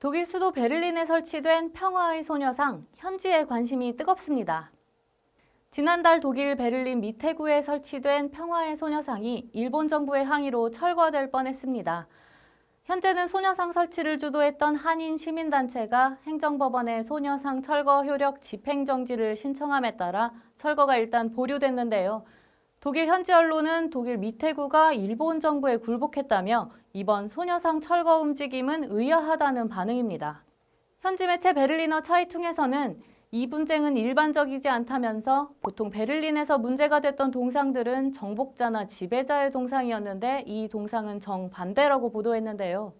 독일 수도 베를린에 설치된 평화의 소녀상, 현지의 관심이 뜨겁습니다. 지난달 독일 베를린 미테구에 설치된 평화의 소녀상이 일본 정부의 항의로 철거될 뻔했습니다. 현재는 소녀상 설치를 주도했던 한인 시민단체가 행정법원에 소녀상 철거 효력 집행정지를 신청함에 따라 철거가 일단 보류됐는데요. 독일 현지 언론은 독일 미테구가 일본 정부에 굴복했다며 이번 소녀상 철거 움직임은 의아하다는 반응입니다. 현지 매체 베를리너 차이퉁에서는 이 분쟁은 일반적이지 않다면서 보통 베를린에서 문제가 됐던 동상들은 정복자나 지배자의 동상이었는데 이 동상은 정반대라고 보도했는데요.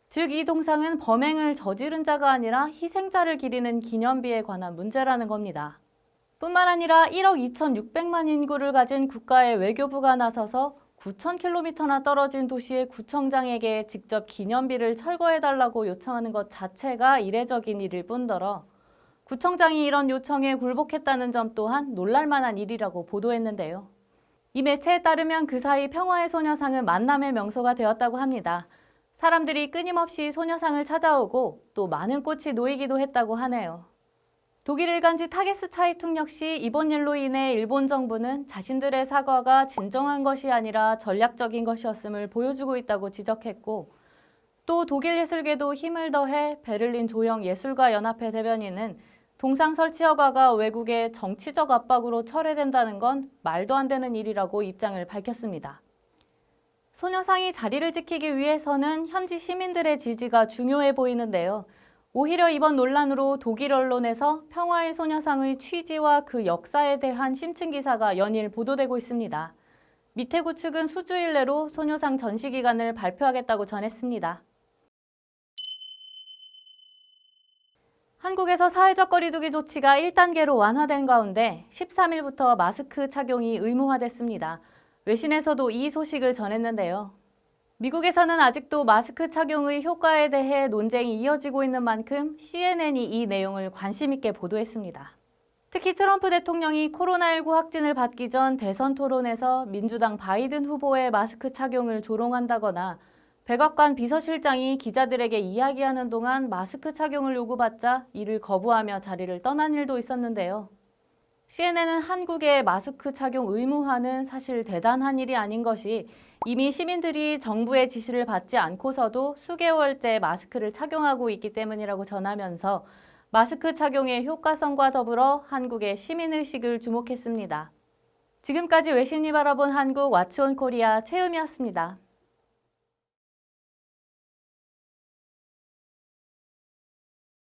즉, 이 동상은 범행을 저지른 자가 아니라 희생자를 기리는 기념비에 관한 문제라는 겁니다. 뿐만 아니라 1억 2,600만 인구를 가진 국가의 외교부가 나서서 9,000km나 떨어진 도시의 구청장에게 직접 기념비를 철거해달라고 요청하는 것 자체가 이례적인 일일 뿐더러 구청장이 이런 요청에 굴복했다는 점 또한 놀랄만한 일이라고 보도했는데요. 이 매체에 따르면 그 사이 평화의 소녀상은 만남의 명소가 되었다고 합니다. 사람들이 끊임없이 소녀상을 찾아오고 또 많은 꽃이 놓이기도 했다고 하네요. 독일 일간지 타게스 차이퉁 역시 이번 일로 인해 일본 정부는 자신들의 사과가 진정한 것이 아니라 전략적인 것이었음을 보여주고 있다고 지적했고, 또 독일 예술계도 힘을 더해 베를린 조형 예술가 연합회 대변인은 동상 설치 허가가 외국의 정치적 압박으로 철회된다는 건 말도 안 되는 일이라고 입장을 밝혔습니다. 소녀상이 자리를 지키기 위해서는 현지 시민들의 지지가 중요해 보이는데요. 오히려 이번 논란으로 독일 언론에서 평화의 소녀상의 취지와 그 역사에 대한 심층 기사가 연일 보도되고 있습니다. 미테구 측은 수주일 내로 소녀상 전시 기간을 발표하겠다고 전했습니다. 한국에서 사회적 거리두기 조치가 1단계로 완화된 가운데 13일부터 마스크 착용이 의무화됐습니다. 외신에서도 이 소식을 전했는데요. 미국에서는 아직도 마스크 착용의 효과에 대해 논쟁이 이어지고 있는 만큼 CNN이 이 내용을 관심 있게 보도했습니다. 특히 트럼프 대통령이 코로나19 확진을 받기 전 대선 토론에서 민주당 바이든 후보의 마스크 착용을 조롱한다거나 백악관 비서실장이 기자들에게 이야기하는 동안 마스크 착용을 요구받자 이를 거부하며 자리를 떠난 일도 있었는데요. CNN은 한국의 마스크 착용 의무화는 사실 대단한 일이 아닌 것이 이미 시민들이 정부의 지시를 받지 않고서도 수개월째 마스크를 착용하고 있기 때문이라고 전하면서 마스크 착용의 효과성과 더불어 한국의 시민의식을 주목했습니다. 지금까지 외신이 바라본 한국 왓츠온 코리아 최유미였습니다.